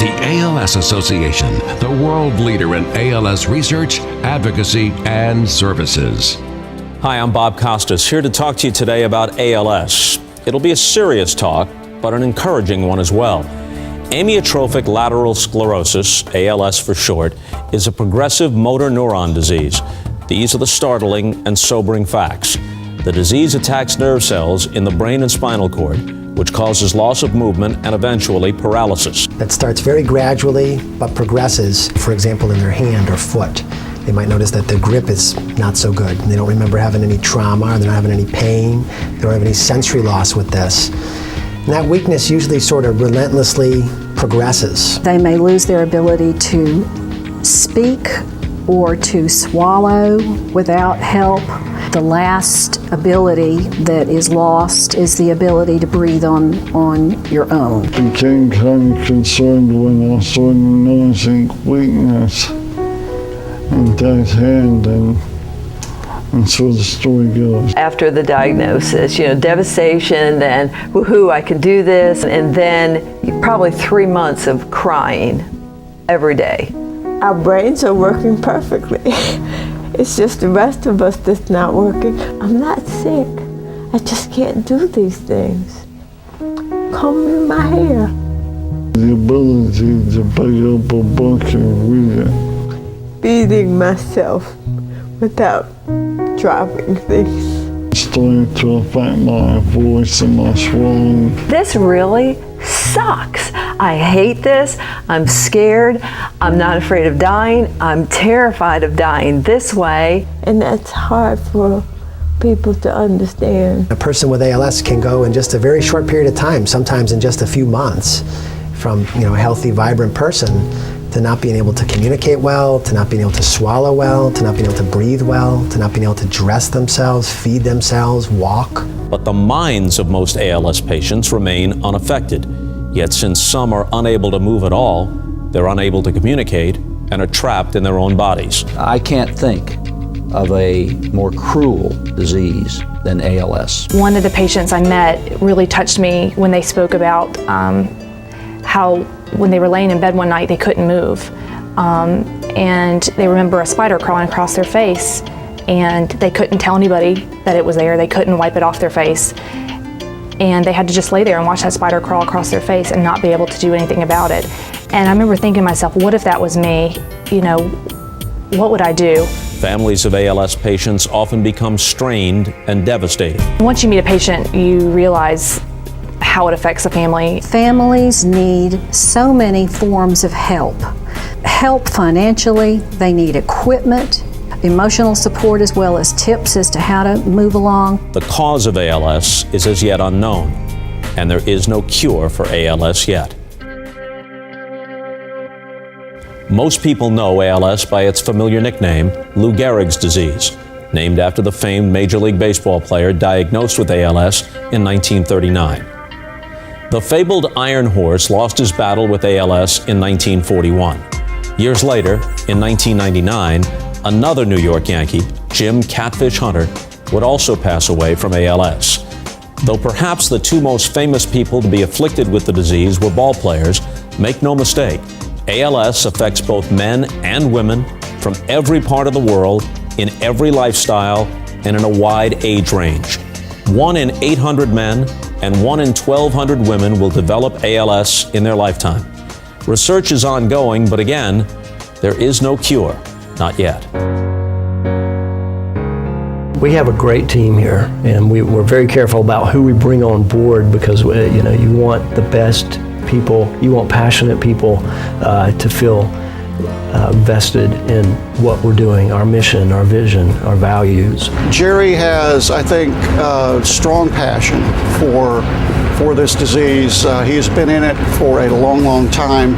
The ALS Association, the world leader in ALS research, advocacy, and services. Hi, I'm Bob Costas, here to talk to you today about ALS. It'll be a serious talk, but an encouraging one as well. Amyotrophic lateral sclerosis, ALS for short, is a progressive motor neuron disease. These are the startling and sobering facts. The disease attacks nerve cells in the brain and spinal cord, which causes loss of movement and eventually paralysis. That starts very gradually, but progresses, for example, in their hand or foot. They might notice that their grip is not so good. They don't remember having any trauma, or they're not having any pain. They don't have any sensory loss with this. And that weakness usually sort of relentlessly progresses. They may lose their ability to speak or to swallow without help. The last ability that is lost is the ability to breathe on your own. I became kind of concerned when I started noticing weakness in Dad's hand, and so the story goes. After the diagnosis, devastation, and woohoo, I can do this, and then probably 3 months of crying every day. Our brains are working perfectly. It's just the rest of us that's not working. I'm not sick. I just can't do these things. Combing my hair. The ability to pick up a book and read it. Feeding myself without dropping things. Starting to affect my voice and my swallowing. This really sucks. I hate this. I'm scared. I'm not afraid of dying. I'm terrified of dying this way. And that's hard for people to understand. A person with ALS can go in just a very short period of time, sometimes in just a few months, from a healthy, vibrant person to not being able to communicate well, to not being able to swallow well, to not being able to breathe well, to not being able to dress themselves, feed themselves, walk. But the minds of most ALS patients remain unaffected. Yet since some are unable to move at all, they're unable to communicate and are trapped in their own bodies. I can't think of a more cruel disease than ALS. One of the patients I met really touched me when they spoke about how when they were laying in bed one night they couldn't move. And they remember a spider crawling across their face, and they couldn't tell anybody that it was there. They couldn't wipe it off their face. And they had to just lay there and watch that spider crawl across their face and not be able to do anything about it. And I remember thinking to myself, what if that was me? What would I do? Families of ALS patients often become strained and devastated. Once you meet a patient, you realize how it affects a family. Families need so many forms of help. Help financially, they need equipment, emotional support, as well as tips as to how to move along. The cause of ALS is as yet unknown, and there is no cure for ALS yet. Most people know ALS by its familiar nickname, Lou Gehrig's disease, named after the famed Major League Baseball player diagnosed with ALS in 1939. The fabled Iron Horse lost his battle with ALS in 1941. Years later, in 1999, another New York Yankee, Jim Catfish Hunter, would also pass away from ALS. Though perhaps the two most famous people to be afflicted with the disease were ball players, make no mistake, ALS affects both men and women from every part of the world, in every lifestyle, and in a wide age range. 1 in 800 men and 1 in 1,200 women will develop ALS in their lifetime. Research is ongoing, but again, there is no cure. Not yet. We have a great team here, and we're very careful about who we bring on board, because you want the best people, you want passionate people to feel vested in what we're doing, our mission, our vision, our values. Jerry has, I think, strong passion for this disease. He's been in it for a long, long time.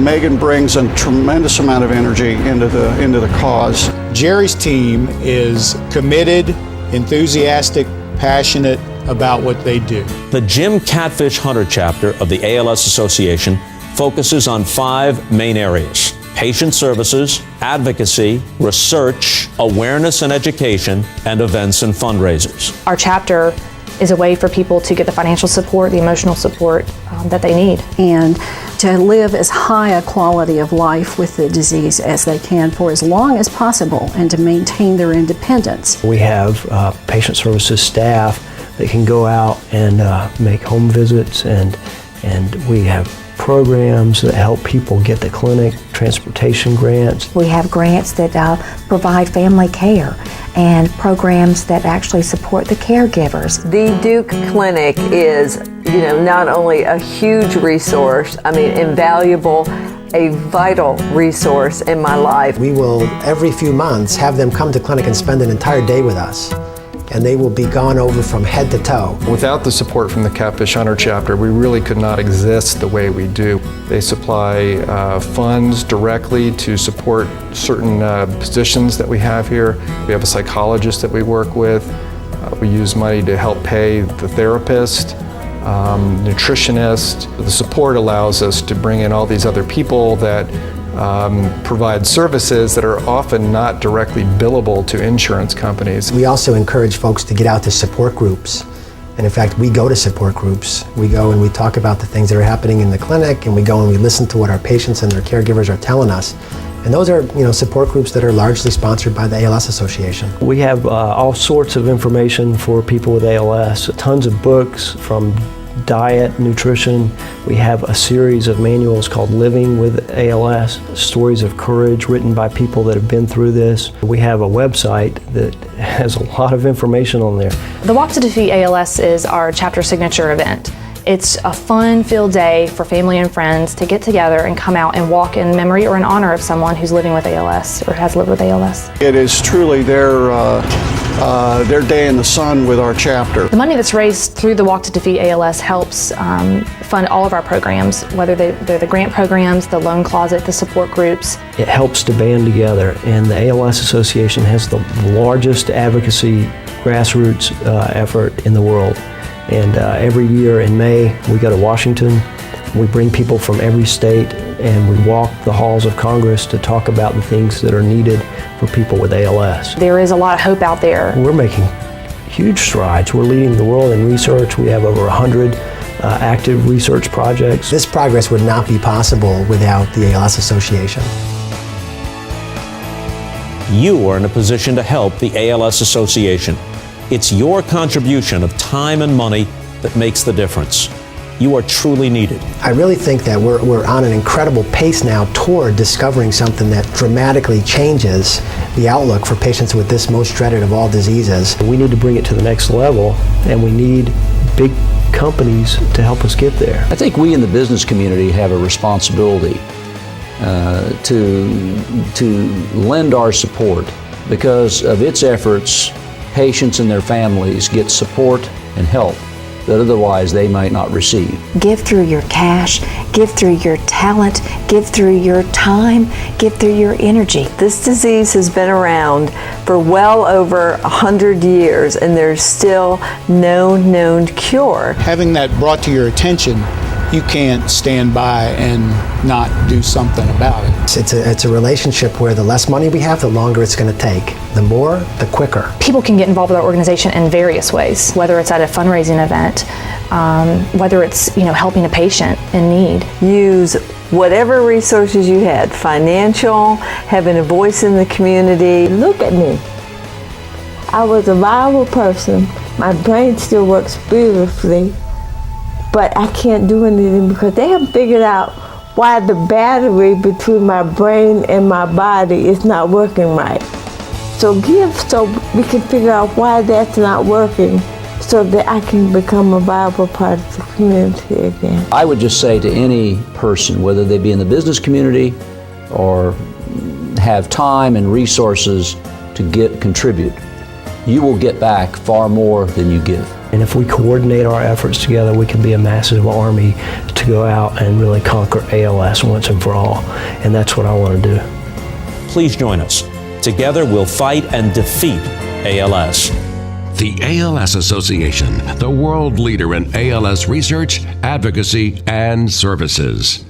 Megan brings a tremendous amount of energy into the cause. Jerry's team is committed, enthusiastic, passionate about what they do. The Jim Catfish Hunter chapter of the ALS Association focuses on 5 main areas: patient services, advocacy, research, awareness and education, and events and fundraisers. Our chapter is a way for people to get the financial support, the emotional support that they need. And to live as high a quality of life with the disease as they can for as long as possible and to maintain their independence. We have patient services staff that can go out and make home visits, and we have programs that help people get to clinic, transportation grants. We have grants that provide family care and programs that actually support the caregivers. The Duke Clinic is, not only a huge resource, invaluable, a vital resource in my life. We will, every few months, have them come to clinic and spend an entire day with us. And they will be gone over from head to toe. Without the support from the Catfish Untitled Chapter, we really could not exist the way we do. They supply funds directly to support certain positions that we have here. We have a psychologist that we work with. We use money to help pay the therapist, nutritionist. The support allows us to bring in all these other people that provide services that are often not directly billable to insurance companies. We also encourage folks to get out to support groups. And in fact, we go to support groups. We go and we talk about the things that are happening in the clinic, and we go and we listen to what our patients and their caregivers are telling us. And those are, support groups that are largely sponsored by the ALS Association. We have all sorts of information for people with ALS, tons of books from diet, nutrition. We have a series of manuals called Living with ALS, stories of courage written by people that have been through this. We have a website that has a lot of information on there. The Walk to Defeat ALS is our chapter signature event. It's a fun-filled day for family and friends to get together and come out and walk in memory or in honor of someone who's living with ALS or has lived with ALS. It is truly their day in the sun with our chapter. The money that's raised through the Walk to Defeat ALS helps fund all of our programs, whether they're the grant programs, the loan closet, the support groups. It helps to band together, and the ALS Association has the largest advocacy grassroots effort in the world. And every year in May, we go to Washington. We bring people from every state, and we walk the halls of Congress to talk about the things that are needed for people with ALS. There is a lot of hope out there. We're making huge strides. We're leading the world in research. We have over 100 active research projects. This progress would not be possible without the ALS Association. You are in a position to help the ALS Association. It's your contribution of time and money that makes the difference. You are truly needed. I really think that we're on an incredible pace now toward discovering something that dramatically changes the outlook for patients with this most dreaded of all diseases. We need to bring it to the next level, and we need big companies to help us get there. I think we in the business community have a responsibility to lend our support. Because of its efforts, patients and their families get support and help that otherwise they might not receive. Give through your cash, give through your talent, give through your time, give through your energy. This disease has been around for well over 100 years, and there's still no known cure. Having that brought to your attention, you can't stand by and not do something about it. It's a relationship where the less money we have, the longer it's going to take. The more, the quicker. People can get involved with our organization in various ways, whether it's at a fundraising event, whether it's helping a patient in need. Use whatever resources you had, financial, having a voice in the community. Look at me. I was a viable person. My brain still works beautifully, but I can't do anything because they have figured out why the battery between my brain and my body is not working right. So give so we can figure out why that's not working so that I can become a viable part of the community again. I would just say to any person, whether they be in the business community or have time and resources to contribute, you will get back far more than you give. And if we coordinate our efforts together, we can be a massive army to go out and really conquer ALS once and for all. And that's what I want to do. Please join us. Together we'll fight and defeat ALS. The ALS Association, the world leader in ALS research, advocacy, and services.